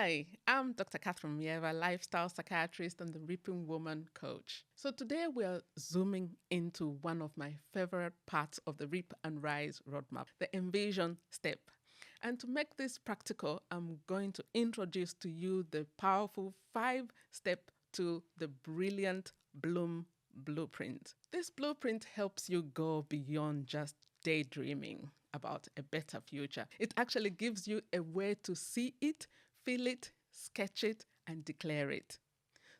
Hi, I'm Dr. Catherine Muyeba, lifestyle psychiatrist and the Reaping Woman coach. So today we're zooming into one of my favorite parts of the Reap and Rise roadmap, the Envision step. And to make this practical, I'm going to introduce to you the powerful 5-step to the brilliant Bloom blueprint. This blueprint helps you go beyond just daydreaming about a better future. It actually gives you a way to see it, feel it, sketch it, and declare it.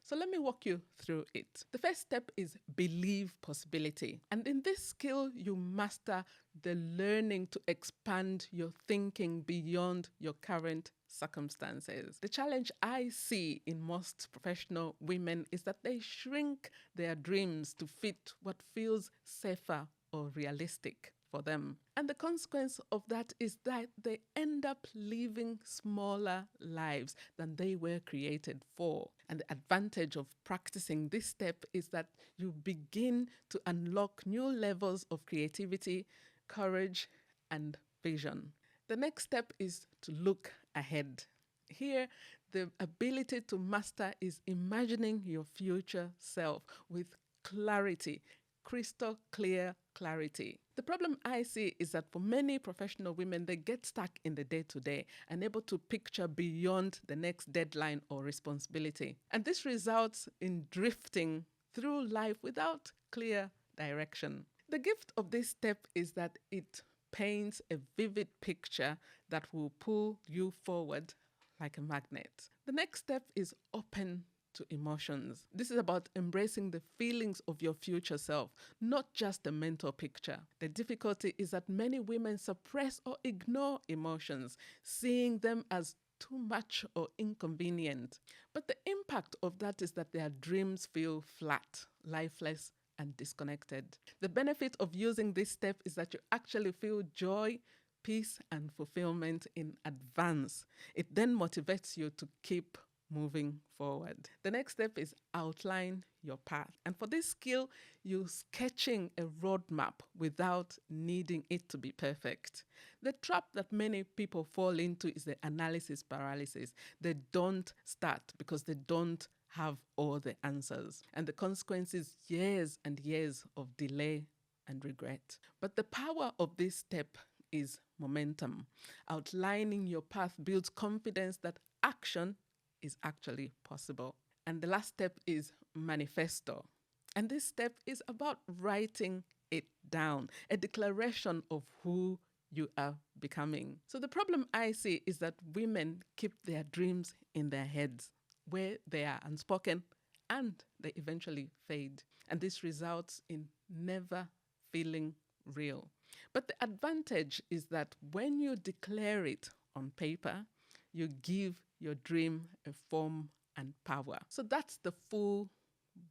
So let me walk you through it. The first step is believe possibility. And in this skill, you master the learning to expand your thinking beyond your current circumstances. The challenge I see in most professional women is that they shrink their dreams to fit what feels safer or realistic for them. And the consequence of that is that they end up living smaller lives than they were created for. And the advantage of practicing this step is that you begin to unlock new levels of creativity, courage, and vision. The next step is to look ahead. Here, the ability to master is imagining your future self with clarity, crystal clear clarity. The problem I see is that for many professional women, they get stuck in the day-to-day, unable to picture beyond the next deadline or responsibility. And this results in drifting through life without clear direction. The gift of this step is that it paints a vivid picture that will pull you forward like a magnet. The next step is open to emotions. This is about embracing the feelings of your future self, not just a mental picture. The difficulty is that many women suppress or ignore emotions, seeing them as too much or inconvenient. But the impact of that is that their dreams feel flat, lifeless, and disconnected. The benefit of using this step is that you actually feel joy, peace, and fulfillment in advance. It then motivates you to keep moving forward. The next step is outline your path. And for this skill, you're sketching a roadmap without needing it to be perfect. The trap that many people fall into is the analysis paralysis. They don't start because they don't have all the answers. And the consequence is years and years of delay and regret. But the power of this step is momentum. Outlining your path builds confidence that action is actually possible. And the last step is manifesto. And this step is about writing it down, a declaration of who you are becoming. So the problem I see is that women keep their dreams in their heads, where they are unspoken, and they eventually fade. And this results in never feeling real. But the advantage is that when you declare it on paper, you give your dream a form and power. So that's the full,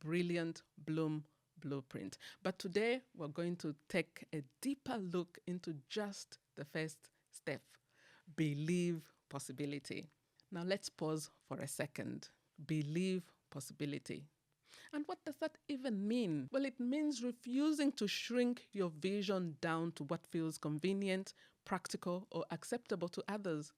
brilliant Bloom blueprint. But today, we're going to take a deeper look into just the first step, believe possibility. Now let's pause for a second. Believe possibility. And what does that even mean? Well, it means refusing to shrink your vision down to what feels convenient, practical, or acceptable to others.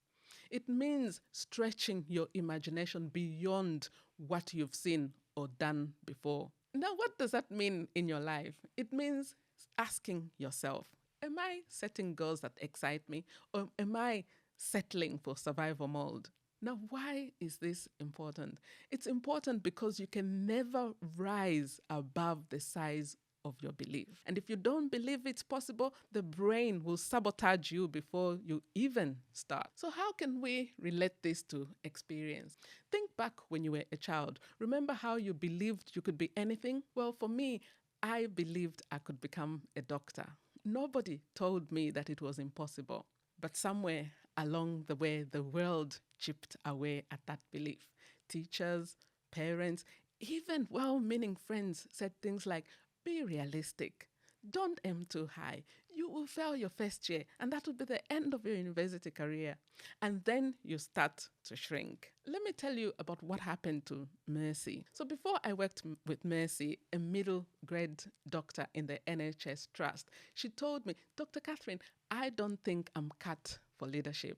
It means stretching your imagination beyond what you've seen or done before. Now, what does that mean in your life? It means asking yourself, am I setting goals that excite me, or am I settling for survival mode? Now, why is this important? It's important because you can never rise above the size of your belief. And if you don't believe it's possible, the brain will sabotage you before you even start. So how can we relate this to experience? Think back when you were a child. Remember how you believed you could be anything? Well, for me, I believed I could become a doctor. Nobody told me that it was impossible. But somewhere along the way, the world chipped away at that belief. Teachers, parents, even well-meaning friends said things like, be realistic. Don't aim too high. You will fail your first year, and that will be the end of your university career. And then you start to shrink. Let me tell you about what happened to Mercy. So before I worked with Mercy, a middle grade doctor in the NHS Trust, she told me, Dr. Catherine, I don't think I'm cut for leadership.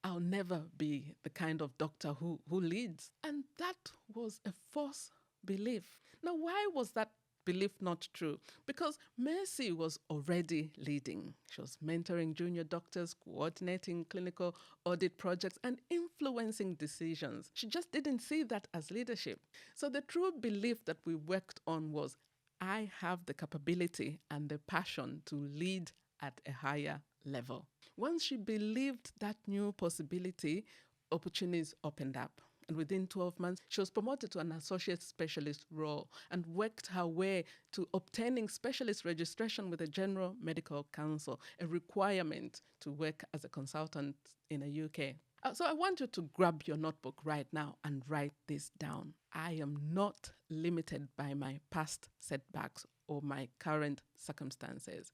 I'll never be the kind of doctor who leads. And that was a false belief. Now, why was that belief not true? Because Mercy was already leading. She was mentoring junior doctors, coordinating clinical audit projects, and influencing decisions. She just didn't see that as leadership. So the true belief that we worked on was, I have the capability and the passion to lead at a higher level. Once she believed that new possibility, opportunities opened up. And within 12 months, she was promoted to an associate specialist role and worked her way to obtaining specialist registration with the General Medical Council, a requirement to work as a consultant in the UK. So I want you to grab your notebook right now and write this down. I am not limited by my past setbacks or my current circumstances.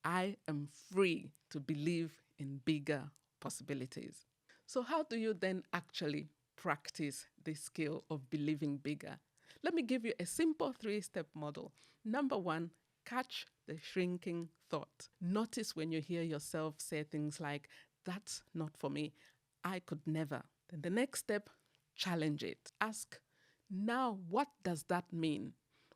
I am free to believe in bigger possibilities. So how do you then actually practice this skill of believing bigger? Let me give you a simple 3-step model. Number 1, catch the shrinking thought. Notice when you hear yourself say things like, that's not for me, I could never. Then the next step, challenge it. Ask, now what does that mean?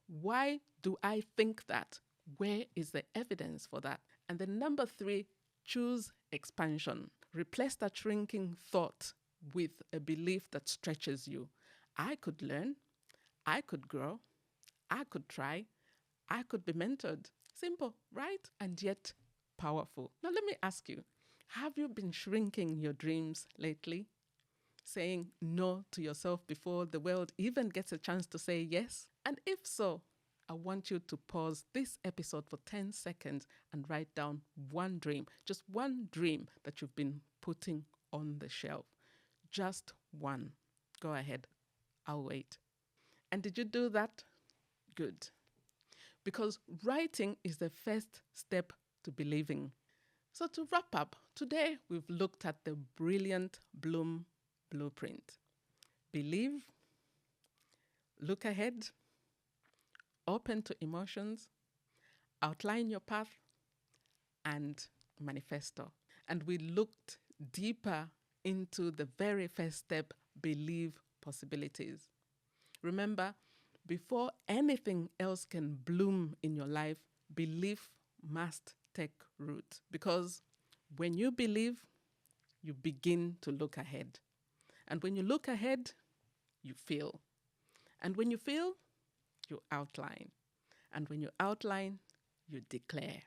Why do I think that? Where is the evidence for that? And then number 3, choose expansion. Replace that shrinking thought with a belief that stretches you. I could learn, I could grow, I could try, I could be mentored. Simple, right? And yet powerful. Now let me ask you, have you been shrinking your dreams lately? Saying no to yourself before the world even gets a chance to say yes? And if so, I want you to pause this episode for 10 seconds and write down one dream, just one dream that you've been putting on the shelf. Just one. Go ahead. I'll wait. And did you do that? Good. Because writing is the first step to believing. So to wrap up, today we've looked at the brilliant Bloom blueprint. Believe, look ahead, open to emotions, outline your path, and manifesto. And we looked deeper into the very first step, believe possibilities. Remember, before anything else can bloom in your life, belief must take root. Because when you believe, you begin to look ahead. And when you look ahead, you feel. And when you feel, you outline. And when you outline, you declare.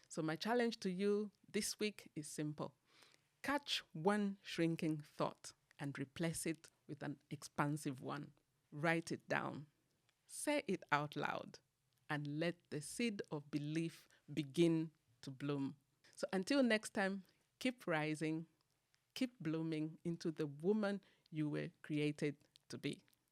So my challenge to you this week is simple. Catch one shrinking thought and replace it with an expansive one. Write it down. Say it out loud. And let the seed of belief begin to bloom. So until next time, keep rising, keep blooming into the woman you were created to be.